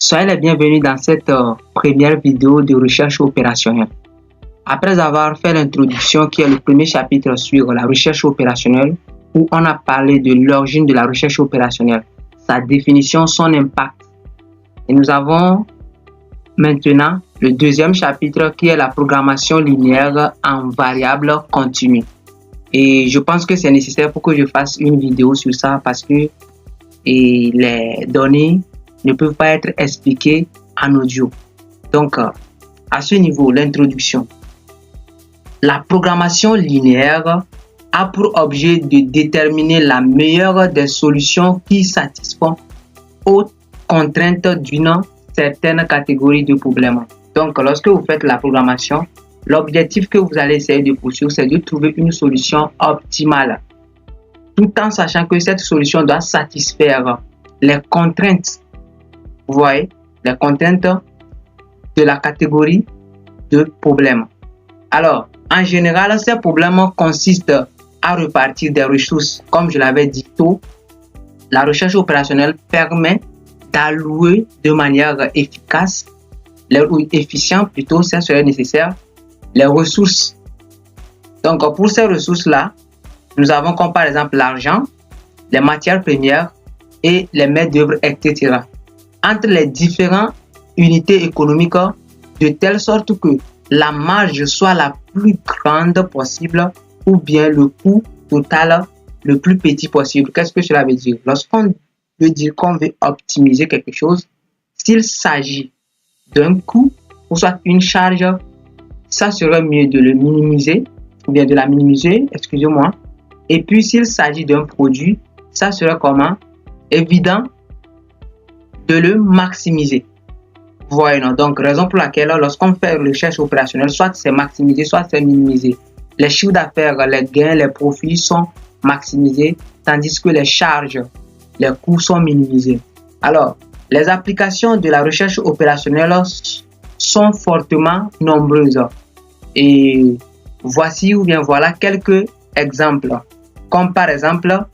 Soyez les bienvenus dans cette première vidéo de recherche opérationnelle. Après avoir fait l'introduction qui est le premier chapitre sur la recherche opérationnelle, où on a parlé de l'origine de la recherche opérationnelle, sa définition, son impact. Et nous avons maintenant le deuxième chapitre qui est la programmation linéaire en variable continue. Et je pense que c'est nécessaire pour que je fasse une vidéo sur ça parce que les données ne peuvent pas être expliquées en audio. Donc, à ce niveau, l'introduction. La programmation linéaire a pour objet de déterminer la meilleure des solutions qui satisfont aux contraintes d'une certaine catégorie de problèmes. Donc, lorsque vous faites la programmation, l'objectif que vous allez essayer de poursuivre, c'est de trouver une solution optimale, tout en sachant que cette solution doit satisfaire les contraintes, vous voyez, les contraintes de la catégorie de problèmes. Alors, en général, ces problèmes consistent à repartir des ressources. Comme je l'avais dit tôt, la recherche opérationnelle permet d'allouer de manière efficace, ou efficiente plutôt, ça serait nécessaire, les ressources. Donc, pour ces ressources-là, nous avons comme par exemple l'argent, les matières premières et les maîtres d'œuvre, etc. Entre les différentes unités économiques, de telle sorte que la marge soit la plus grande possible ou bien le coût total le plus petit possible. Qu'est-ce que cela veut dire? Lorsqu'on veut dire qu'on veut optimiser quelque chose, s'il s'agit d'un coût ou soit une charge, ça serait mieux de le minimiser ou bien de la minimiser, excusez-moi. Et puis s'il s'agit d'un produit, ça serait comment? Évident de le maximiser. Voyons donc, raison pour laquelle lorsqu'on fait recherche opérationnelle, soit c'est maximisé, soit c'est minimisé. Les chiffres d'affaires, les gains, les profits sont maximisés, tandis que les charges, les coûts sont minimisés. Alors, les applications de la recherche opérationnelle sont fortement nombreuses. Et voici ou bien voilà quelques exemples. Comme par exemple,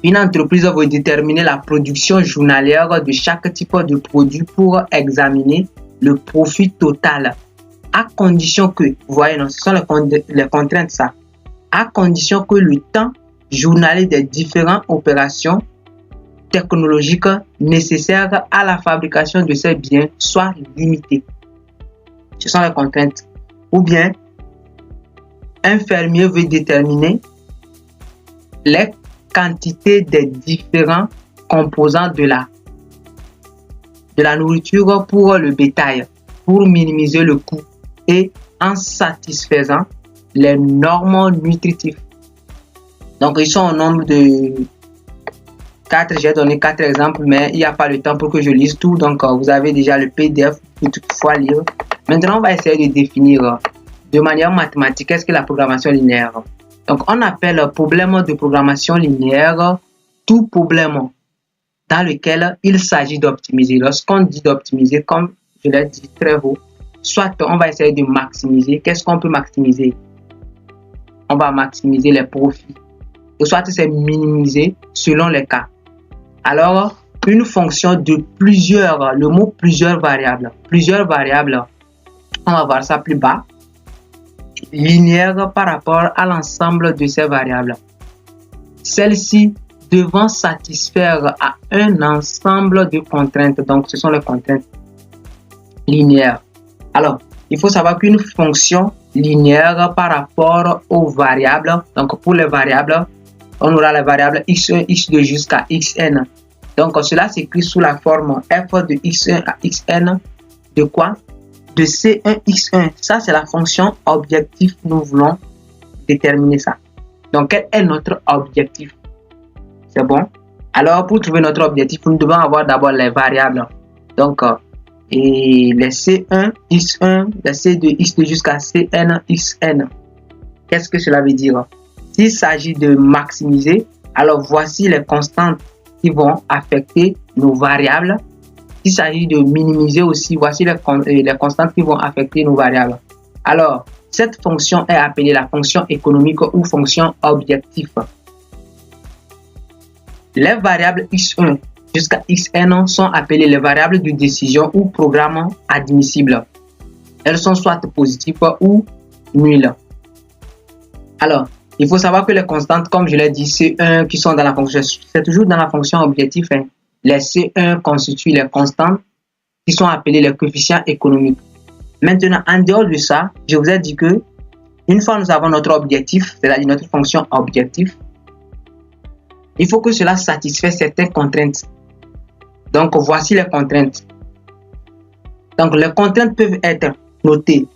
une entreprise va déterminer la production journalière de chaque type de produit pour examiner le profit total. À condition que, vous voyez, non, ce sont les contraintes, ça. À condition que le temps journalier des différentes opérations technologiques nécessaires à la fabrication de ces biens soit limité. Ce sont les contraintes. Ou bien, un fermier veut déterminer les quantités des différents composants de la nourriture pour le bétail, pour minimiser le coût et en satisfaisant les normes nutritives. Donc, ils sont au nombre de 4. J'ai donné 4 exemples, mais il n'y a pas le temps pour que je lise tout. Donc, vous avez déjà le PDF pour toutefois lire. Maintenant, on va essayer de définir de manière mathématique qu'est-ce que la programmation linéaire. Donc, on appelle problème de programmation linéaire tout problème dans lequel il s'agit d'optimiser. Lorsqu'on dit d'optimiser, comme je l'ai dit très haut, soit on va essayer de maximiser. Qu'est-ce qu'on peut maximiser? On va maximiser les profits. Ou soit c'est minimiser selon les cas. Alors, une fonction de plusieurs, le mot plusieurs variables. Plusieurs variables, on va voir ça plus bas. Linéaire par rapport à l'ensemble de ces variables. Celles-ci devant satisfaire à un ensemble de contraintes. Donc, ce sont les contraintes linéaires. Alors, il faut savoir qu'une fonction linéaire par rapport aux variables, donc pour les variables, on aura les variables x1, x2 jusqu'à xn. Donc, cela s'écrit sous la forme f de x1 à xn de quoi? De C1, X1. Ça, c'est la fonction objectif. Nous voulons déterminer ça. Donc, quel est notre objectif? C'est bon? Alors, pour trouver notre objectif, nous devons avoir d'abord les variables. Donc, et les C1, X1, les C2, X2 jusqu'à Cn, Xn. Qu'est-ce que cela veut dire? S'il s'agit de maximiser, alors voici les constantes qui vont affecter nos variables. S'il s'agit de minimiser aussi, voici les constantes qui vont affecter nos variables. Alors, cette fonction est appelée la fonction économique ou fonction objectif. Les variables x1 jusqu'à xn sont appelées les variables de décision ou programme admissibles. Elles sont soit positives ou nulles. Alors, il faut savoir que les constantes, comme je l'ai dit, C1 qui sont dans la fonction, c'est toujours dans la fonction objectif. Les C1 constituent les constantes qui sont appelées les coefficients économiques. Maintenant, en dehors de ça, je vous ai dit que une fois nous avons notre objectif, c'est-à-dire notre fonction objectif, il faut que cela satisfasse certaines contraintes. Donc, voici les contraintes. Donc, les contraintes peuvent être notées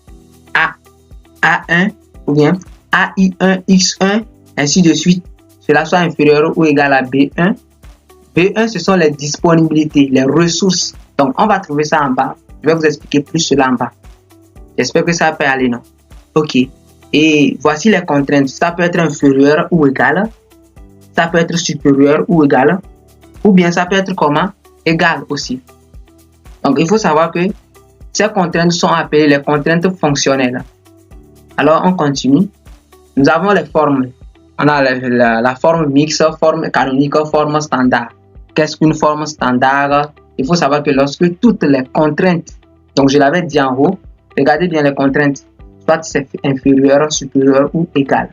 A1 ou bien AI1, X1, ainsi de suite. Cela soit inférieur ou égal à B1. B1, ce sont les disponibilités, les ressources. Donc, on va trouver ça en bas. Je vais vous expliquer plus cela en bas. J'espère que ça peut aller, non? Ok. Et voici les contraintes. Ça peut être inférieur ou égal. Ça peut être supérieur ou égal. Ou bien ça peut être comment? Égal aussi. Donc, il faut savoir que ces contraintes sont appelées les contraintes fonctionnelles. Alors, on continue. Nous avons les formes. On a la forme mixte, forme canonique, forme standard. Qu'est-ce qu'une forme standard? Il faut savoir que lorsque toutes les contraintes, donc je l'avais dit en haut, regardez bien les contraintes, soit c'est inférieur, supérieur ou égal.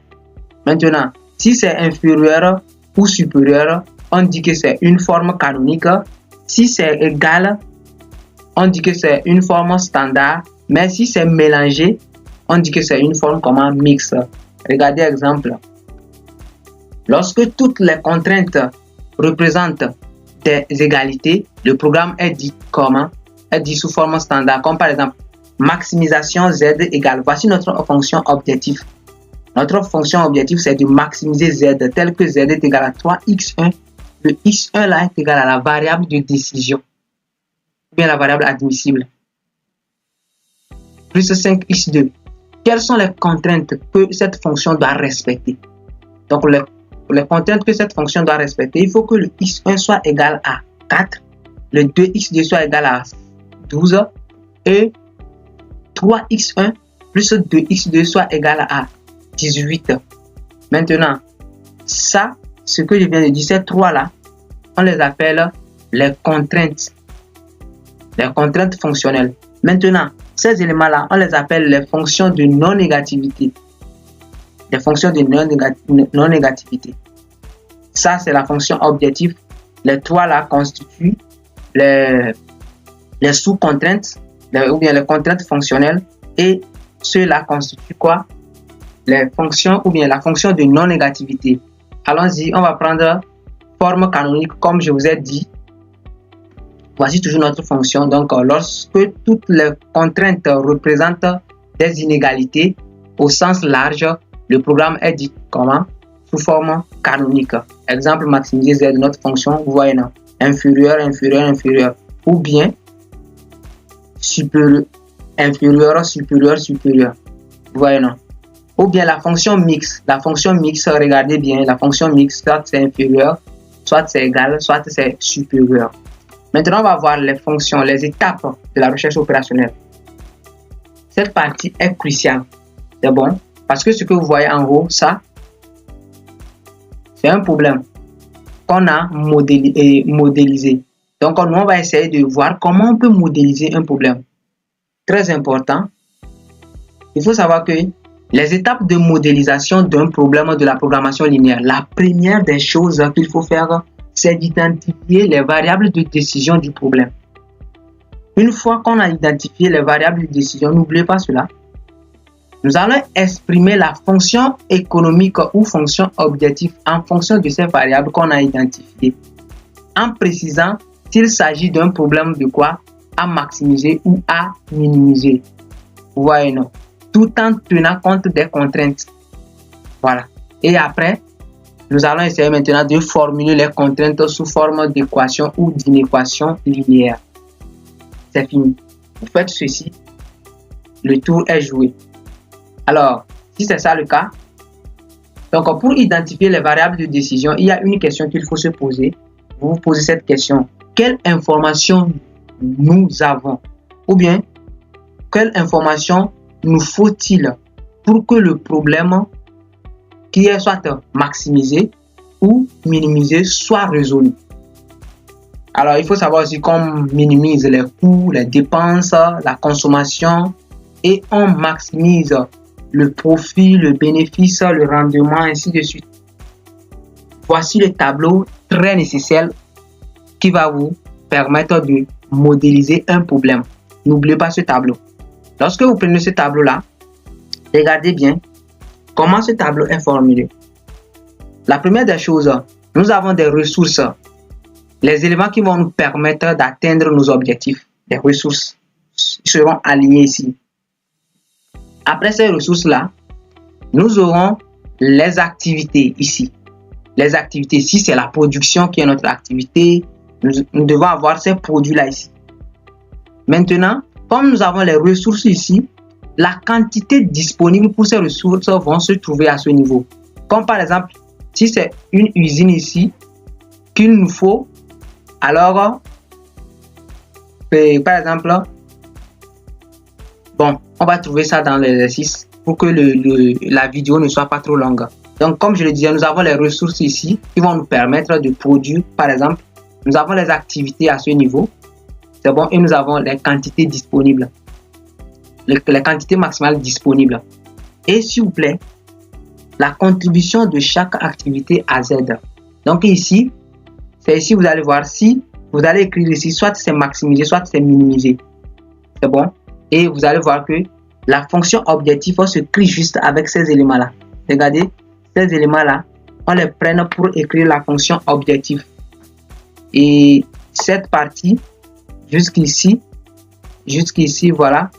Maintenant, si c'est inférieur ou supérieur, on dit que c'est une forme canonique. Si c'est égal, on dit que c'est une forme standard. Mais si c'est mélangé, on dit que c'est une forme comment mixte. Regardez exemple. Lorsque toutes les contraintes représentent des égalités, le programme est dit comment? Est dit sous forme standard, comme par exemple maximisation z égale. Voici notre fonction objectif. Notre fonction objectif, c'est de maximiser z, tel que z est égal à 3x1. Le x1 là est égal à la variable de décision, ou bien la variable admissible, plus 5x2. Quelles sont les contraintes que cette fonction doit respecter? Donc, les contraintes que cette fonction doit respecter, il faut que le x1 soit égal à 4, le 2x2 soit égal à 12 et 3x1 plus 2x2 soit égal à 18. Maintenant, ça, ce que je viens de dire, ces trois là, on les appelle les contraintes fonctionnelles. Maintenant, ces éléments-là, on les appelle les fonctions de non-négativité. Les fonctions de non-négativité. Ça, c'est la fonction objectif. Les trois là constituent les sous-contraintes, ou bien les contraintes fonctionnelles. Et ceux-là constituent quoi? Les fonctions, ou bien la fonction de non-négativité. Allons-y, on va prendre forme canonique, comme je vous ai dit. Voici toujours notre fonction. Donc, lorsque toutes les contraintes représentent des inégalités au sens large, le programme est dit comment? Sous forme canonique. Exemple, maximiser z, notre fonction, vous voyez non? Inférieur, inférieur, inférieur. Ou bien supérieur, inférieur, supérieur, supérieur. Vous voyez non? Ou bien la fonction mixte. La fonction mixte, regardez bien, la fonction mixte, soit c'est inférieur, soit c'est égal, soit c'est supérieur. Maintenant, on va voir les fonctions, les étapes de la recherche opérationnelle. Cette partie est cruciale. C'est bon? Parce que ce que vous voyez en haut, ça, c'est un problème qu'on a modélisé. Donc, nous, on va essayer de voir comment on peut modéliser un problème. Très important. Il faut savoir que les étapes de modélisation d'un problème de la programmation linéaire, la première des choses qu'il faut faire, c'est d'identifier les variables de décision du problème. Une fois qu'on a identifié les variables de décision, n'oubliez pas cela, nous allons exprimer la fonction économique ou fonction objectif en fonction de ces variables qu'on a identifiées, en précisant s'il s'agit d'un problème de quoi? À maximiser ou à minimiser. Vous voyez, non? Tout en tenant compte des contraintes. Voilà. Et après, nous allons essayer maintenant de formuler les contraintes sous forme d'équation ou d'inéquation linéaire. C'est fini. Vous faites ceci, le tour est joué. Alors, si c'est ça le cas, donc pour identifier les variables de décision, il y a une question qu'il faut se poser. Vous vous posez cette question. Quelle information nous avons? Ou bien, quelle information nous faut-il pour que le problème qui est soit maximisé ou minimisé soit résolu? Alors, il faut savoir aussi qu'on minimise les coûts, les dépenses, la consommation et on maximise le profit, le bénéfice, le rendement, ainsi de suite. Voici le tableau très nécessaire qui va vous permettre de modéliser un problème. N'oubliez pas ce tableau. Lorsque vous prenez ce tableau-là, regardez bien comment ce tableau est formulé. La première des choses, nous avons des ressources, les éléments qui vont nous permettre d'atteindre nos objectifs. Les ressources seront alignées ici. Après ces ressources-là, nous aurons les activités ici. Les activités ici, c'est la production qui est notre activité. Nous devons avoir ces produits-là ici. Maintenant, comme nous avons les ressources ici, la quantité disponible pour ces ressources vont se trouver à ce niveau. Comme par exemple, si c'est une usine ici qu'il nous faut, alors, par exemple, bon, on va trouver ça dans l'exercice pour que la vidéo ne soit pas trop longue. Donc, comme je le disais, nous avons les ressources ici qui vont nous permettre de produire, par exemple, nous avons les activités à ce niveau, c'est bon, et nous avons les quantités disponibles, les quantités maximales disponibles. Et s'il vous plaît, la contribution de chaque activité à Z. Donc ici, c'est ici, vous allez voir, si vous allez écrire ici, soit c'est maximisé, soit c'est minimisé. C'est bon? Et vous allez voir que la fonction objectif se crée juste avec ces éléments-là. Regardez, ces éléments-là, on les prenne pour écrire la fonction objectif. Et cette partie, jusqu'ici, voilà,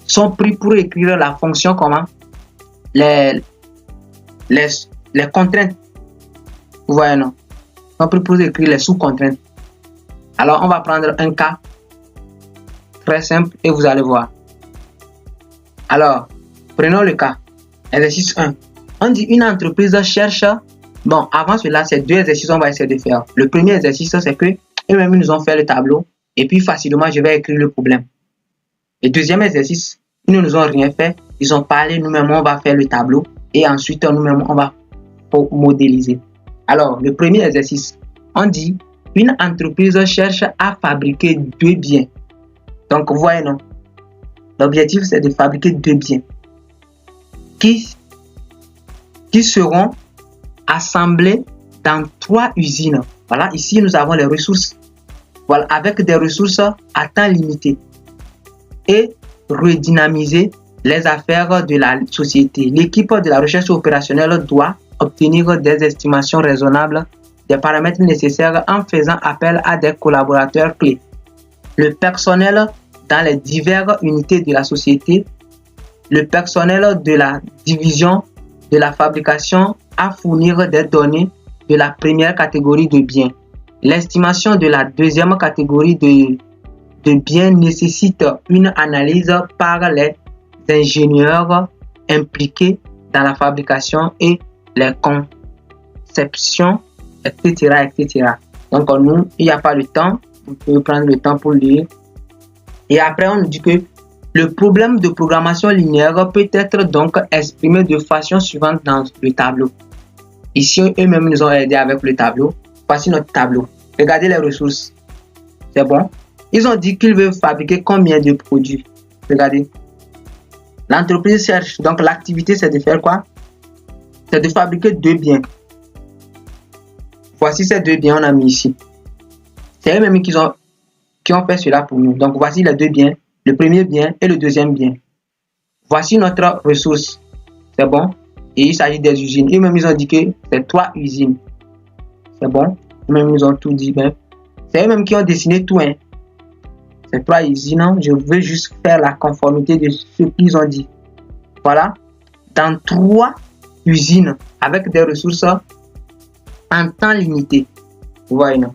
sont pris pour écrire la fonction comment? Les contraintes. Vous voyez, non? Sont pris pour écrire les sous-contraintes. Alors, on va prendre un cas très simple et vous allez voir. Alors, prenons le cas. Exercice 1. On dit une entreprise cherche. Bon, avant cela, ces deux exercices, on va essayer de faire. Le premier exercice, c'est que eux-mêmes nous ont fait le tableau et puis facilement, je vais écrire le problème. Le deuxième exercice, ils ne nous ont rien fait. Ils ont parlé, nous-mêmes, on va faire le tableau et ensuite, nous-mêmes, on va modéliser. Alors, le premier exercice, on dit une entreprise cherche à fabriquer deux biens. Donc, vous voyez, non? L'objectif, c'est de fabriquer deux biens qui seront assemblés dans 3 usines. Voilà, ici, nous avons les ressources. Voilà, avec des ressources à temps limité. Et redynamiser les affaires de la société. L'équipe de la recherche opérationnelle doit obtenir des estimations raisonnables des paramètres nécessaires en faisant appel à des collaborateurs clés. Le personnel dans les diverses unités de la société, le personnel de la division de la fabrication à fournir des données de la première catégorie de biens. L'estimation de la deuxième catégorie de biens nécessite une analyse par les ingénieurs impliqués dans la fabrication et les conceptions, etc., etc. Donc, nous, il n'y a pas le temps. Vous pouvez prendre le temps pour lire. Et après, on nous dit que le problème de programmation linéaire peut être donc exprimé de façon suivante dans le tableau. Ici, eux-mêmes nous ont aidé avec le tableau. Voici notre tableau. Regardez les ressources. C'est bon. Ils ont dit qu'ils veulent fabriquer combien de produits. Regardez. L'entreprise cherche. Donc, l'activité, c'est de faire quoi? C'est de fabriquer deux biens. Voici ces deux biens, on a mis ici. C'est eux-mêmes qui ont fait cela pour nous. Donc, voici les deux biens. Le premier bien et le deuxième bien. Voici notre ressource. C'est bon? Et il s'agit des usines. Eux-mêmes, ils ont dit que c'est 3 usines. C'est bon? Eux-mêmes, ils ont tout dit. C'est eux-mêmes qui ont dessiné tout. Hein. C'est 3 usines. Je veux juste faire la conformité de ce qu'ils ont dit. Voilà. Dans 3 usines avec des ressources en temps limité. Vous voyez, non?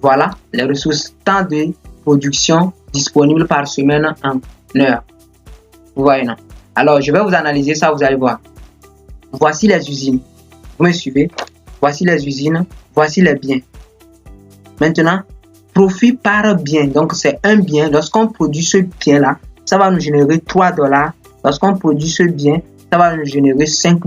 Voilà les ressources temps de production disponibles par semaine en heure. Vous voyez, non? Alors, je vais vous analyser ça, vous allez voir. Voici les usines. Vous me suivez? Voici les usines. Voici les biens. Maintenant, profit par bien. Donc, c'est un bien. Lorsqu'on produit ce bien-là, ça va nous générer $3. Lorsqu'on produit ce bien, ça va nous générer $5.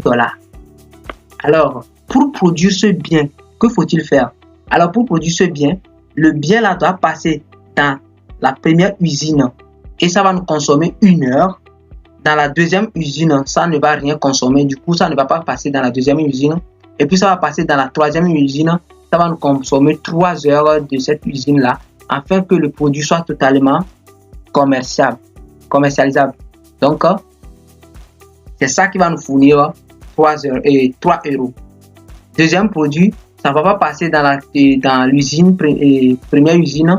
Alors, pour produire ce bien, que faut-il faire? Alors, pour produire ce bien, le bien là doit passer dans la première usine et ça va nous consommer 1 heure. Dans la deuxième usine, ça ne va rien consommer. Du coup, ça ne va pas passer dans la deuxième usine. Et puis, ça va passer dans la troisième usine. Ça va nous consommer 3 heures de cette usine-là afin que le produit soit totalement commercialisable. Donc, c'est ça qui va nous fournir 3 euros. Deuxième produit, ça ne va pas passer dans l'usine, première usine.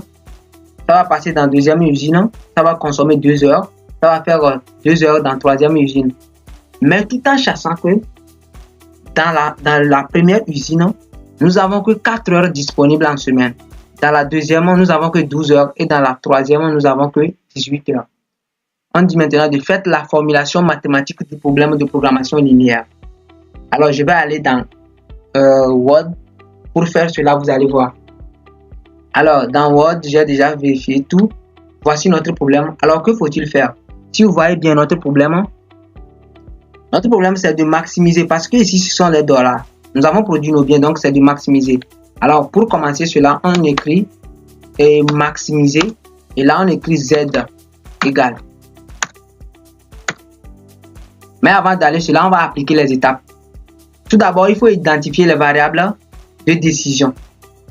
Ça va passer dans la deuxième usine. Ça va consommer 2 heures. Ça va faire 2 heures dans la troisième usine. Mais tout en sachant que dans la première usine, nous avons que 4 heures disponibles en semaine. Dans la deuxième, nous avons que 12 heures. Et dans la troisième, nous avons que 18 heures. On dit maintenant de faire la formulation mathématique du problème de programmation linéaire. Alors, je vais aller dans Word. Pour faire cela, vous allez voir. Alors, dans Word, j'ai déjà vérifié tout. Voici notre problème. Alors, que faut-il faire? Si vous voyez bien notre problème, c'est de maximiser parce que ici, ce sont les dollars. Nous avons produit nos biens, donc c'est de maximiser. Alors, pour commencer cela, on écrit maximiser et là, on écrit Z égale. Mais avant d'aller sur là, on va appliquer les étapes. Tout d'abord, il faut identifier les variables de décision.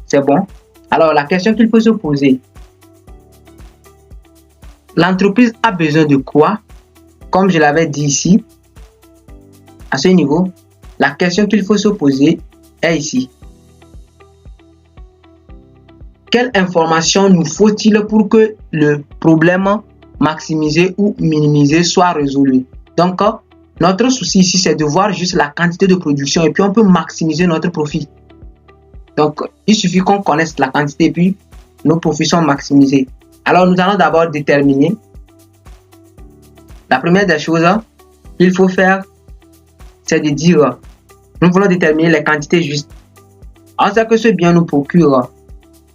C'est bon? Alors, la question qu'il faut se poser. L'entreprise a besoin de quoi? Comme je l'avais dit ici, à ce niveau, la question qu'il faut se poser est ici. Quelle information nous faut-il pour que le problème maximisé ou minimisé soit résolu? Donc, notre souci ici, c'est de voir juste la quantité de production et puis on peut maximiser notre profit. Donc, il suffit qu'on connaisse la quantité et puis nos profits sont maximisés. Alors, nous allons d'abord déterminer. La première des choses qu'il faut faire, c'est de dire, nous voulons déterminer les quantités justes. On sait que ce bien nous procure,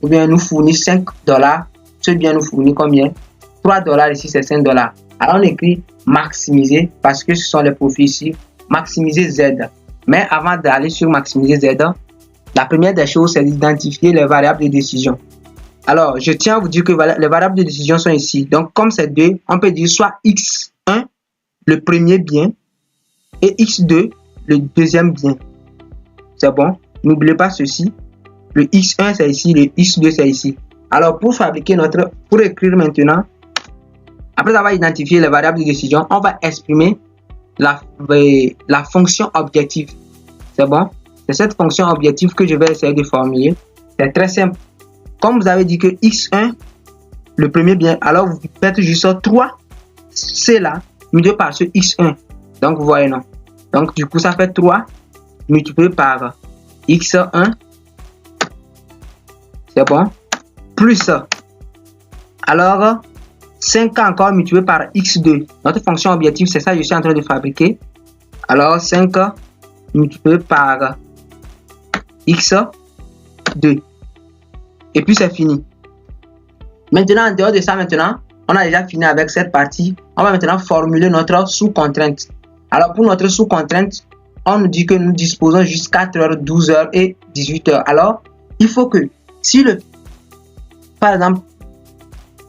ou bien nous fournit 5 $. Ce bien nous fournit combien? 3 $ ici, c'est 5 $. Alors, on écrit maximiser parce que ce sont les profits ici. Maximiser Z. Mais avant d'aller sur maximiser Z, la première des choses, c'est d'identifier les variables de décision. Alors, je tiens à vous dire que les variables de décision sont ici. Donc, comme c'est 2, on peut dire soit X1, le premier bien, et X2, le deuxième bien. C'est bon? N'oubliez pas ceci. Le X1, c'est ici, le X2, c'est ici. Alors, pour écrire maintenant, après avoir identifié les variables de décision, on va exprimer la fonction objective. C'est bon? C'est cette fonction objective que je vais essayer de formuler. C'est très simple. Comme vous avez dit que X1, le premier bien, alors vous faites juste 3, c'est là, multiplié par ce X1. Donc, vous voyez, non? Donc, du coup, ça fait 3 multiplié par X1. C'est bon? Plus, alors, 5 encore multiplié par X2. Notre fonction objective, c'est ça que je suis en train de fabriquer. Alors, 5 multiplié par X2. Et puis, c'est fini. Maintenant, en dehors de ça, on a déjà fini avec cette partie. On va maintenant formuler notre sous-contrainte. Alors, pour notre sous-contrainte, on nous dit que nous disposons jusqu'à 4 heures, 12 heures et 18 heures. Alors, il faut que, si par exemple,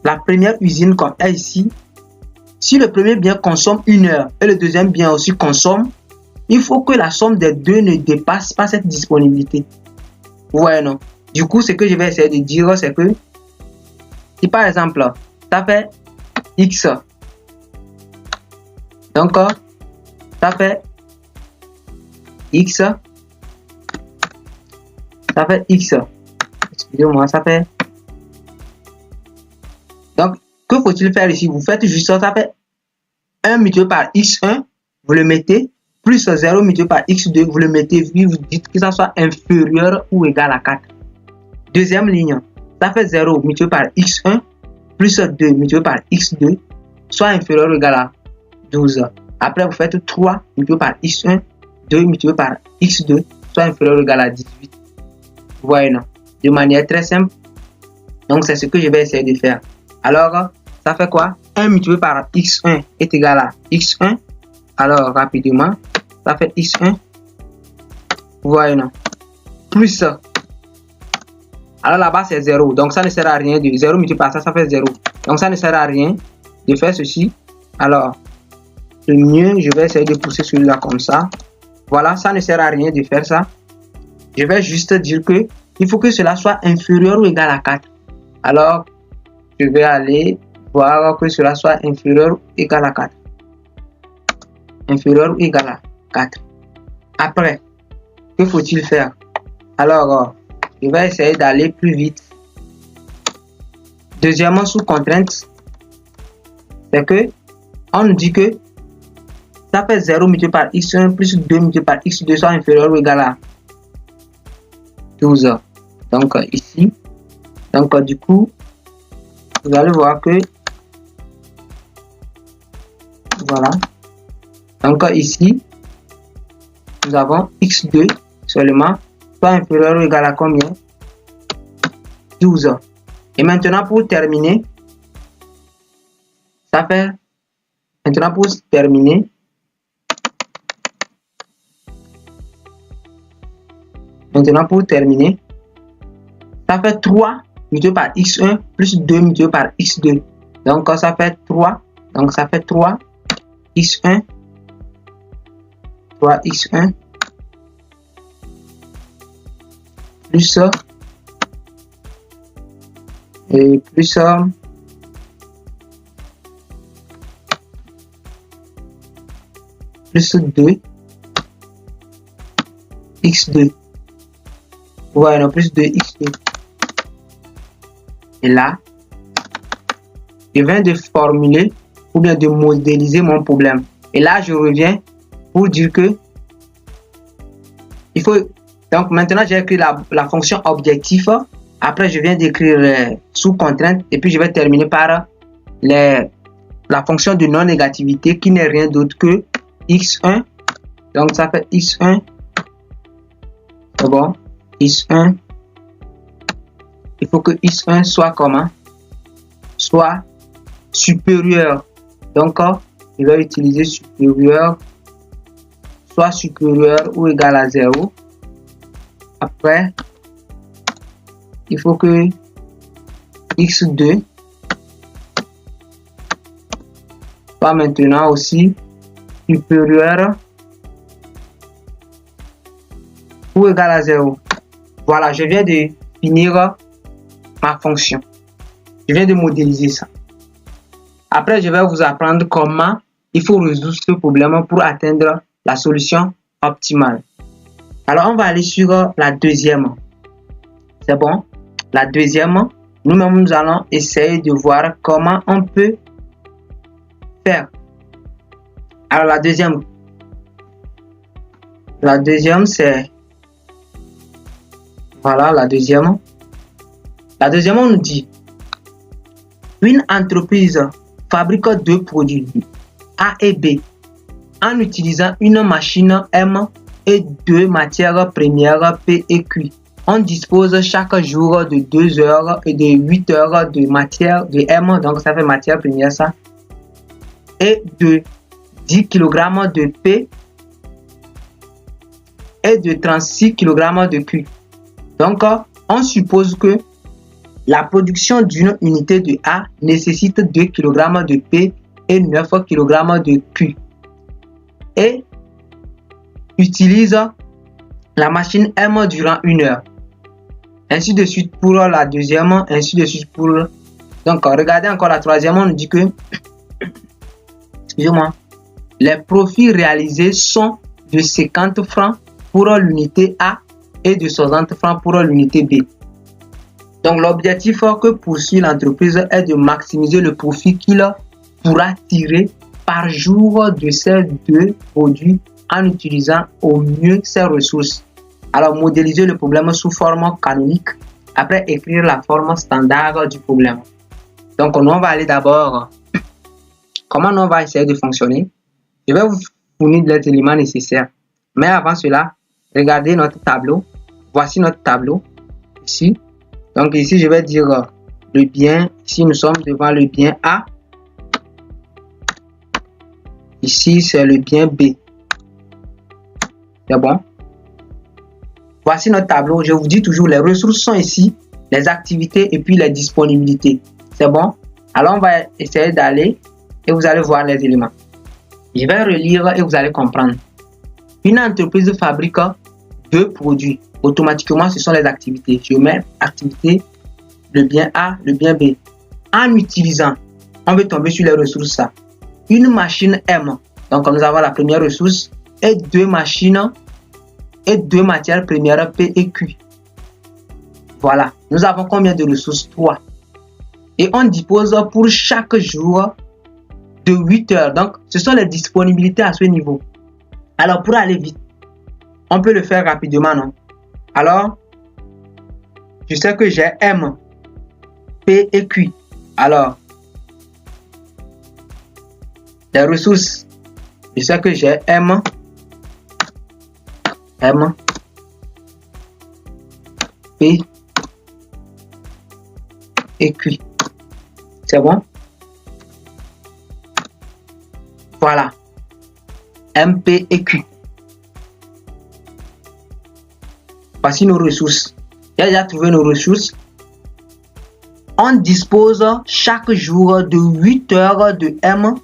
la première usine qu'on a ici, si le premier bien consomme 1 heure et le deuxième bien aussi consomme, il faut que la somme des deux ne dépasse pas cette disponibilité. Ouais, non. Du coup, ce que je vais essayer de dire, c'est que si par exemple, ça fait X, donc ça fait X, excusez-moi, ça fait. Donc, que faut-il faire ici? Vous faites juste ça, ça fait 1 multiplié par X1, vous le mettez, plus 0 multiplié par X2, vous le mettez, puis vous dites que ça soit inférieur ou égal à 4. Deuxième ligne, ça fait 0 multiplié par X1, plus 2 multiplié par X2, soit inférieur ou égal à 12. Après, vous faites 3 multiplié par X1, 2 multiplié par X2, soit inférieur ou égal à 18. Vous voyez, non? De manière très simple. Donc, c'est ce que je vais essayer de faire. Alors, ça fait quoi? 1 multiplié par X1 est égal à X1. Alors, rapidement, ça fait X1. Vous voyez, non? Plus Alors là-bas, c'est 0. Donc, ça ne sert à rien de 0 multiplié par ça, ça fait 0. Donc, ça ne sert à rien de faire ceci. Alors, le mieux, je vais essayer de pousser celui-là comme ça. Voilà, ça ne sert à rien de faire ça. Je vais juste dire que il faut que cela soit inférieur ou égal à 4. Alors, je vais aller voir que cela soit inférieur ou égal à 4. Inférieur ou égal à 4. Après, que faut-il faire? Alors, je vais essayer d'aller plus vite. Deuxièmement, sous contrainte, c'est que on nous dit que ça fait 0 multiplié par x1 plus 2 multiplié par x2 soit inférieur ou égal à 12. Donc ici, donc du coup, vous allez voir que voilà. Donc ici, nous avons x2 seulement soit inférieur ou égal à combien? 12. Et maintenant pour terminer, ça fait maintenant pour terminer, ça fait 3 multiplié par x1 plus 2 multiplié par x2. Donc ça fait 3. Donc ça fait 3 x1 plus et plus plus 2 x2. Ouais, non, plus 2 x2. Et là, je viens de formuler ou bien de modéliser mon problème. Et là, je reviens pour dire que il faut. Donc maintenant, j'ai écrit la fonction objectif. Après, je viens d'écrire sous contrainte. Et puis, je vais terminer par la fonction de non-négativité qui n'est rien d'autre que x1. Donc, ça fait x1. C'est bon. x1. Il faut que x1 soit comment? Soit supérieur. Donc, je vais utiliser supérieur. Soit supérieur ou égal à 0. Après, il faut que x2 soit maintenant aussi supérieur ou égal à 0. Voilà, je viens de finir ma fonction. Je viens de modéliser ça. Après, je vais vous apprendre comment il faut résoudre ce problème pour atteindre la solution optimale. Alors, on va aller sur la deuxième. C'est bon? La deuxième, nous-mêmes, nous allons essayer de voir comment on peut faire. Alors, la deuxième, c'est... Voilà, la deuxième. La deuxième, on nous dit, une entreprise fabrique deux produits A et B en utilisant une machine M et deux matières premières P et Q. On dispose chaque jour de 2 heures et de 8 heures de matière de M, donc ça fait matière première ça, et de 10 kg de P et de 36 kg de Q. Donc, on suppose que la production d'une unité de A nécessite 2 kg de P et 9 kg de Q. Et utilise la machine M durant 1 heure. Ainsi de suite pour la deuxième, ainsi de suite pour... Donc, regardez encore la troisième, on nous dit que... Excusez-moi. Les profits réalisés sont de 50 francs pour l'unité A et de 60 francs pour l'unité B. Donc, l'objectif que poursuit l'entreprise est de maximiser le profit qu'il pourra tirer par jour de ces deux produits en utilisant au mieux ses ressources. Alors, modéliser le problème sous forme canonique, après écrire la forme standard du problème. Donc, on va aller d'abord, comment on va essayer de fonctionner. Je vais vous fournir les éléments nécessaires. Mais avant cela, regardez notre tableau. Voici notre tableau, ici. Donc, ici, je vais dire le bien. Ici, nous sommes devant le bien A. Ici, c'est le bien B. C'est bon? Voici notre tableau. Je vous dis toujours, les ressources sont ici. les activités et puis les disponibilités. C'est bon? Alors, on va essayer d'aller et vous allez voir les éléments. Je vais relire et vous allez comprendre. Une entreprise fabrique 2 produits. Automatiquement, ce sont les activités. Je mets activité, le bien A, le bien B. En utilisant, on veut tomber sur les ressources A. Une machine M. Donc, nous avons la première ressource et 2 machines et 2 matières premières P et Q. Voilà. Nous avons combien de ressources? 3. Et on dispose pour chaque jour de 8 heures. Donc, ce sont les disponibilités à ce niveau. Alors, pour aller vite, on peut le faire rapidement, non? Alors, je sais que j'ai M, P et Q. Alors, les ressources, je sais que j'ai M, P et Q. C'est bon? Voilà. M, P et Q. Voici nos ressources. J'ai déjà trouvé nos ressources. On dispose chaque jour de 8 heures de M,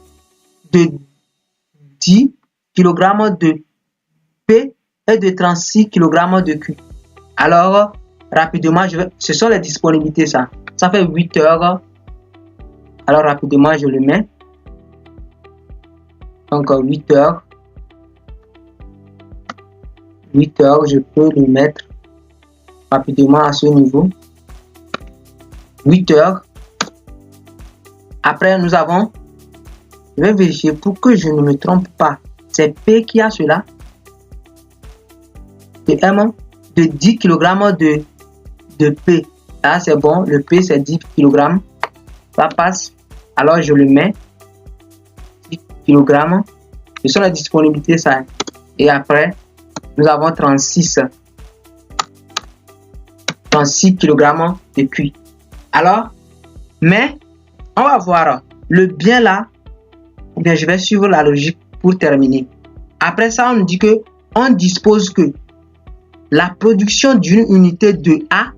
de 10 kg de P et de 36 kg de Q. Alors, rapidement, ce sont les disponibilités, ça. Ça fait 8 heures. Alors, rapidement, je le mets. Donc, 8 heures. 8 heures, je peux le mettre rapidement à ce niveau. 8 heures. Après, nous avons, je vais vérifier pour que je ne me trompe pas. C'est P qui a cela. Et M de 10 kg de P. Là, c'est bon. Le P, c'est 10 kg. Ça passe. Alors, je le mets. 10 kg. Ce sont les disponibilités, ça. Et après, nous avons 36 kg de Q. Alors, mais, on va voir le bien là. Ou bien, je vais suivre la logique pour terminer. Après ça, on nous dit que on dispose que la production d'une unité de A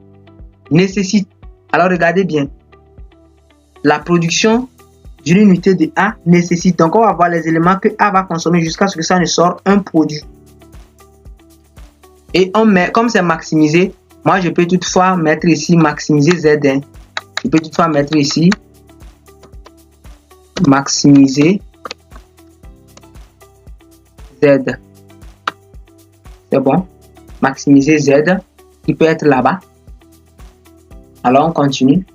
nécessite. Alors, regardez bien. La production d'une unité de A nécessite. Donc, on va voir les éléments que A va consommer jusqu'à ce que ça ne sorte un produit. Et on met, comme c'est maximisé, moi je peux toutefois mettre ici maximiser Z. Je peux toutefois mettre ici maximiser Z. C'est bon. Maximiser Z qui peut être là-bas. Alors on continue.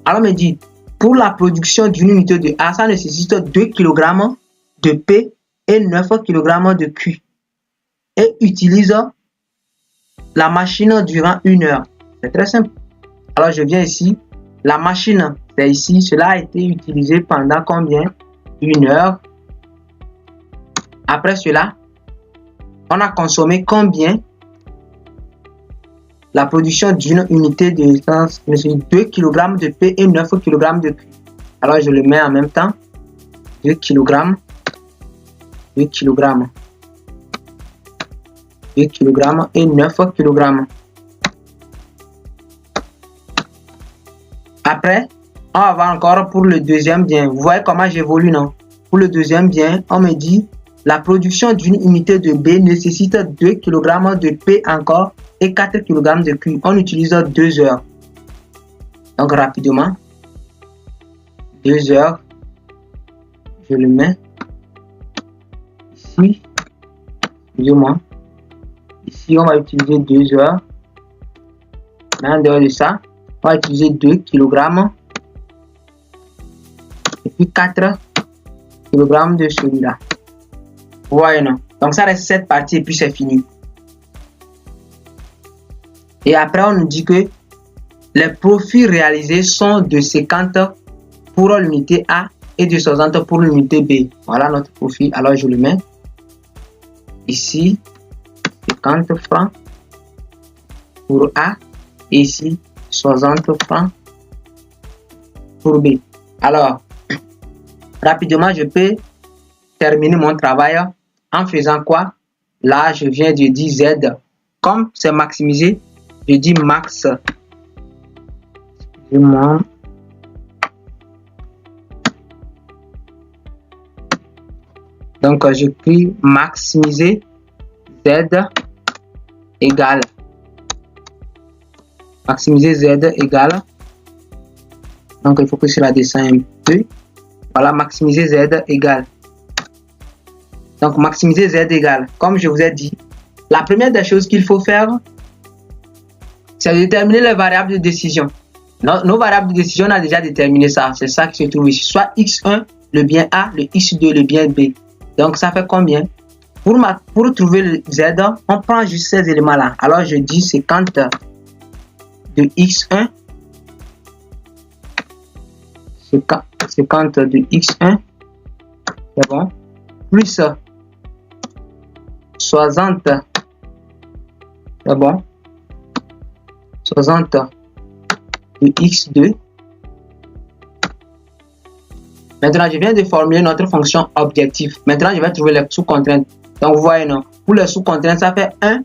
Alors on me dit, pour la production d'une unité de A, ça nécessite 2 kg de P et 9 kg de Q. Et utilise la machine durant 1 heure. C'est très simple. Alors je viens ici. La machine, c'est ici. Cela a été utilisé pendant combien? 1 heure. Après cela, on a consommé combien? La production d'une unité de essence, 2 kg de P et 9 kg de Q. Alors je le mets en même temps. 2 kg. 2 kg. 2 kg et 9 kg. Après, on va voir encore pour le deuxième bien. Vous voyez comment j'évolue, non? Pour le deuxième bien, on me dit la production d'une unité de B nécessite 2 kg de P encore et 4 kg de Q. On utilise 2 heures. Donc rapidement, 2 heures. Je le mets ici. Excusez-moi. Ici, on va utiliser 2 heures. Mais en dehors de ça, on va utiliser 2 kg. Et puis 4 kg de celui-là. Vous voyez, non? Donc, ça reste cette partie et puis c'est fini. Et après, on nous dit que les profits réalisés sont de 50 pour l'unité A et de 60 pour l'unité B. Voilà notre profit. Alors, je le mets ici. 50 francs pour A et ici 60 francs pour B. Alors, rapidement, je peux terminer mon travail en faisant quoi? Là, je viens de dire Z. Comme c'est maximisé, je dis max du moins donc j'écris maximiser Z égale Z égale, donc il faut que cela descende un peu. Voilà, maximiser Z égale. Donc maximiser Z égale, comme je vous ai dit, la première des choses qu'il faut faire, c'est déterminer les variables de décision. Nos variables de décision, on a déjà déterminé ça. C'est ça qui se trouve ici. Soit X1, le bien A, le X2, le bien B. Donc ça fait combien? Pour trouver le Z, on prend juste ces éléments-là. Alors je dis 50 de X1. 50 de X1. C'est bon. Plus 60. C'est bon. 60 de X2. Maintenant, je viens de formuler notre fonction objectif. Maintenant, je vais trouver les sous-contraintes. Donc, vous voyez, non? Pour les sous-contraintes, ça fait 1.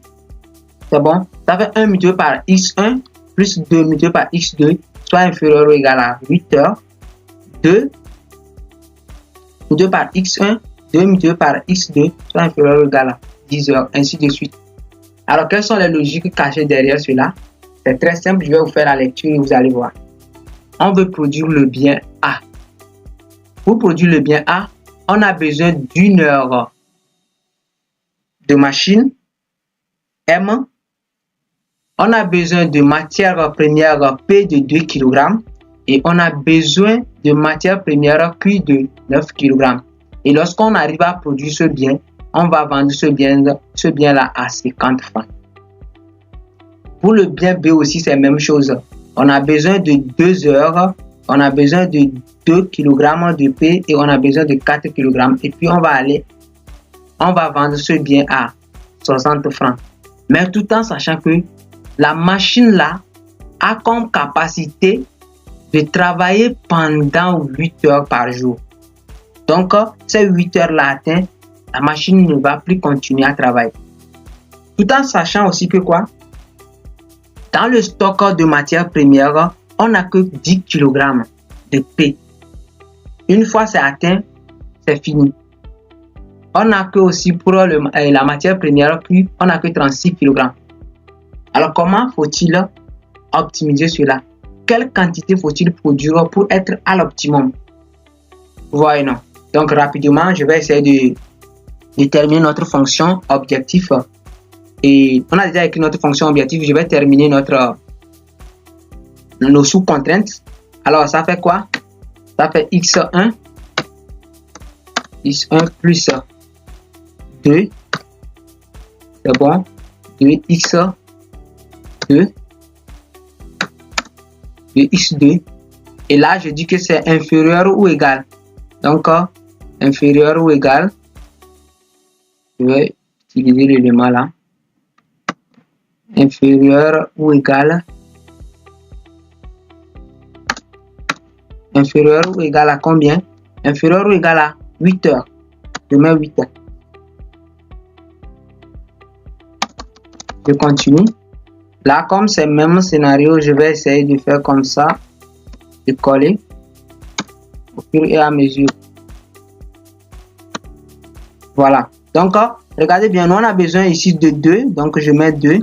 C'est bon? Ça fait 1 multiplié par X1 plus 2 multiplié par X2, soit inférieur ou égal à 8 heures. 2 multiplié par X1, 2 multiplié par X2, soit inférieur ou égal à 10 heures, ainsi de suite. Alors, quelles sont les logiques cachées derrière cela? C'est très simple, je vais vous faire la lecture et vous allez voir. On veut produire le bien A. Pour produire le bien A, on a besoin d'une heure de machine M. On a besoin de matière première P de 2 kg et on a besoin de matière première Q de 9 kg. Et lorsqu'on arrive à produire ce bien, on va vendre ce bien-là à 50 francs. Pour le bien B aussi, c'est la même chose. On a besoin de 2 heures, on a besoin de 2 kg de P et on a besoin de 4 kg. Et puis on va vendre ce bien à 60 francs. Mais tout en sachant que la machine là a comme capacité de travailler pendant 8 heures par jour. Donc, ces 8 heures là atteintes, la machine ne va plus continuer à travailler. Tout en sachant aussi que quoi? Dans le stock de matières premières, on n'a que 10 kg de P. Une fois c'est atteint, c'est fini. On n'a que aussi pour la matière première Q, on n'a que 36 kg. Alors comment faut-il optimiser cela? Quelle quantité faut-il produire pour être à l'optimum? Vous voyez, non? Donc rapidement, je vais essayer de déterminer notre fonction objectif. Et on a déjà écrit notre fonction objectif. Je vais terminer nos sous-contraintes. Alors ça fait quoi? Ça fait x1 plus 2. C'est bon. 2x2 de x2. Et là, je dis que c'est inférieur ou égal. Donc, inférieur ou égal. Je vais utiliser l'élément là. Inférieur ou égal. Inférieur ou égal à combien? Inférieur ou égal à 8 heures. Je mets 8 heures. Je continue. Là, comme c'est le même scénario, je vais essayer de faire comme ça. De coller au fur et à mesure. Voilà. Donc, regardez bien, nous on a besoin ici de 2. Donc, je mets 2.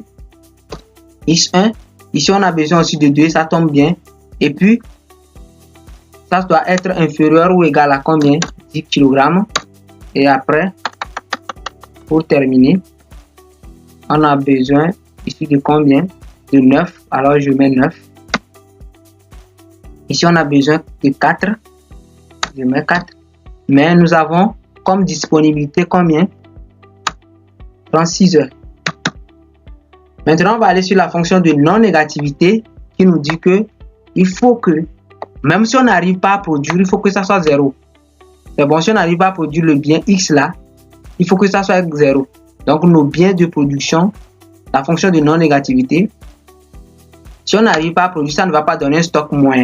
X1. Ici, on a besoin aussi de 2. Ça tombe bien. Et puis, ça doit être inférieur ou égal à combien? 10 kg. Et après, pour terminer, on a besoin ici de combien? De 9. Alors, je mets 9. Ici, on a besoin de 4. Je mets 4. Mais nous avons comme disponibilité combien? 36 heures. Maintenant, on va aller sur la fonction de non-négativité qui nous dit que il faut que, même si on n'arrive pas à produire, il faut que ça soit 0. C'est bon, si on n'arrive pas à produire le bien X là, il faut que ça soit 0. Donc, nos biens de production, la fonction de non-négativité, si on n'arrive pas à produire, ça ne va pas donner un stock moyen.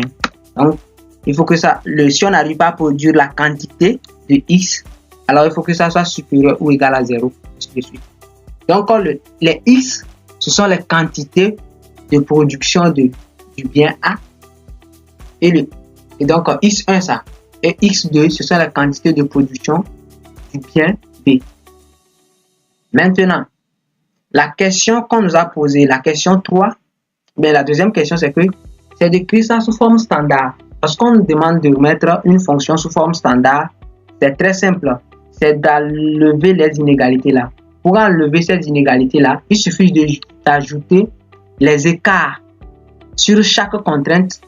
Donc, il faut que ça, si on n'arrive pas à produire la quantité de X, alors il faut que ça soit supérieur ou égal à 0. Donc, les X, ce sont les quantités de production du bien A. et donc X1 ça et X2 ce sont les quantités de production du bien B. Maintenant, la question qu'on nous a posée, la question 3, mais la deuxième question c'est d'écrire ça sous forme standard. Lorsqu'on nous demande de mettre une fonction sous forme standard, c'est très simple, c'est d'enlever les inégalités là. Pour enlever ces inégalités là, il suffit d'ajouter les écarts sur chaque contrainte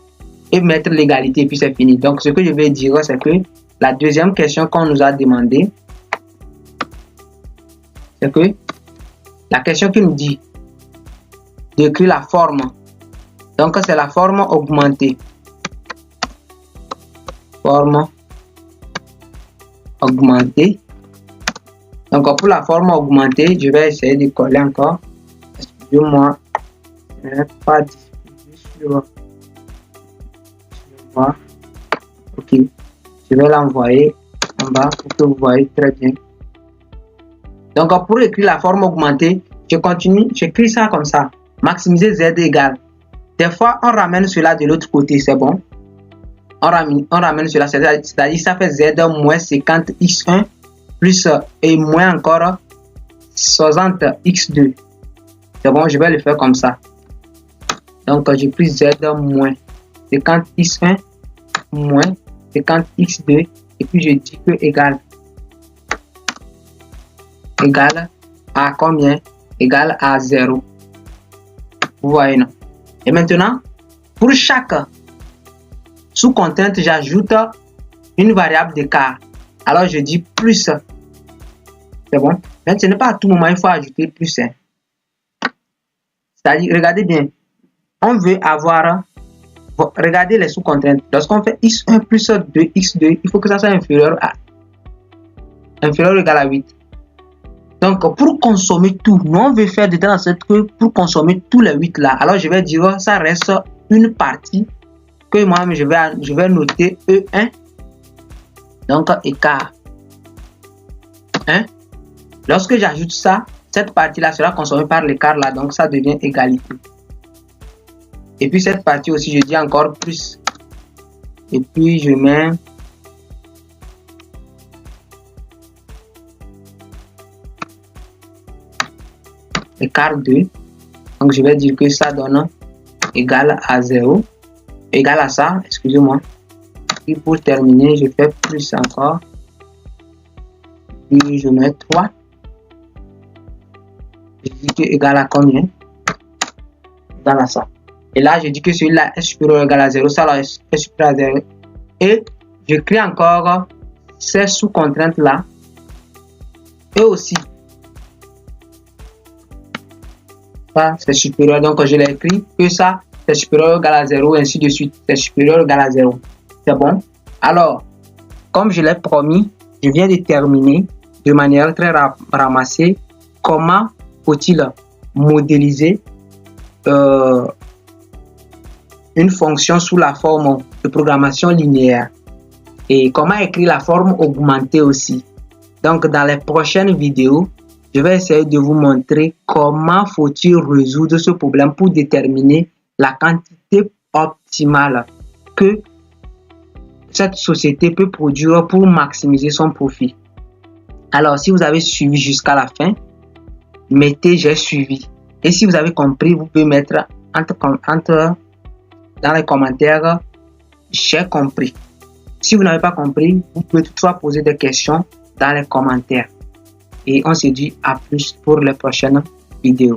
et mettre l'égalité et puis c'est fini. Donc ce que je vais dire c'est que la deuxième question qu'on nous a demandé, c'est que la question qui nous dit d'écrire la forme, donc c'est la forme augmentée. Forme augmentée. Donc pour la forme augmentée, je vais essayer de coller encore. Excusez-moi, je n'ai pas diffusé sur moi. Ok, je vais l'envoyer en bas pour que vous voyez très bien. Donc pour écrire la forme augmentée, je continue, j'écris ça comme ça. Maximiser Z égale. Des fois, on ramène cela de l'autre côté, c'est bon. On ramène cela, c'est-à-dire ça fait Z moins 50 X1 plus et moins encore 60 X2. C'est bon, je vais le faire comme ça. Donc j'ai pris Z moins 50 X1 moins 50 X2 et puis je dis que égal à combien? Égal à 0. Vous voyez, non? Et maintenant, pour chaque sous-contrainte, j'ajoute une variable d'écart. Alors, je dis plus. C'est bon? Mais ce n'est pas à tout moment, il faut ajouter plus. C'est-à-dire, regardez bien. On veut avoir... Regardez les sous-contraintes. Lorsqu'on fait X1 plus 2X2, il faut que ça soit inférieur ou égal à 8. Donc, pour consommer tout, nous on veut faire de telle sorte que pour consommer tous les 8 là, alors je vais dire ça reste une partie que moi je vais noter E1. Donc, écart 1. Lorsque j'ajoute ça, cette partie là sera consommée par l'écart là, donc ça devient égalité. Et puis cette partie aussi, je dis encore plus. Et puis je mets écart 2. Donc je vais dire que ça donne égal à 0. Égal à ça, excusez-moi. Et pour terminer, je fais plus encore. Puis je mets 3. Je dis que égal à combien? Égal à ça. Et là, je dis que celui-là est supérieur ou égal à 0. Ça là est supérieur à 0. Et je crée encore ces sous-contraintes-là. Et aussi, ça c'est supérieur. Donc, je l'ai écrit que ça c'est supérieur ou égal à 0. Ainsi de suite. C'est supérieur ou égal à 0. C'est bon? Alors, comme je l'ai promis, je viens de terminer de manière très ramassée comment faut-il modéliser une fonction sous la forme de programmation linéaire et comment écrire la forme augmentée aussi. Donc dans les prochaines vidéos, je vais essayer de vous montrer comment faut-il résoudre ce problème pour déterminer la quantité optimale que cette société peut produire pour maximiser son profit. Alors si vous avez suivi jusqu'à la fin, mettez j'ai suivi. Et si vous avez compris, vous pouvez mettre dans les commentaires j'ai compris. Si vous n'avez pas compris, vous pouvez toutefois poser des questions dans les commentaires. Et on se dit à plus pour les prochaines vidéos.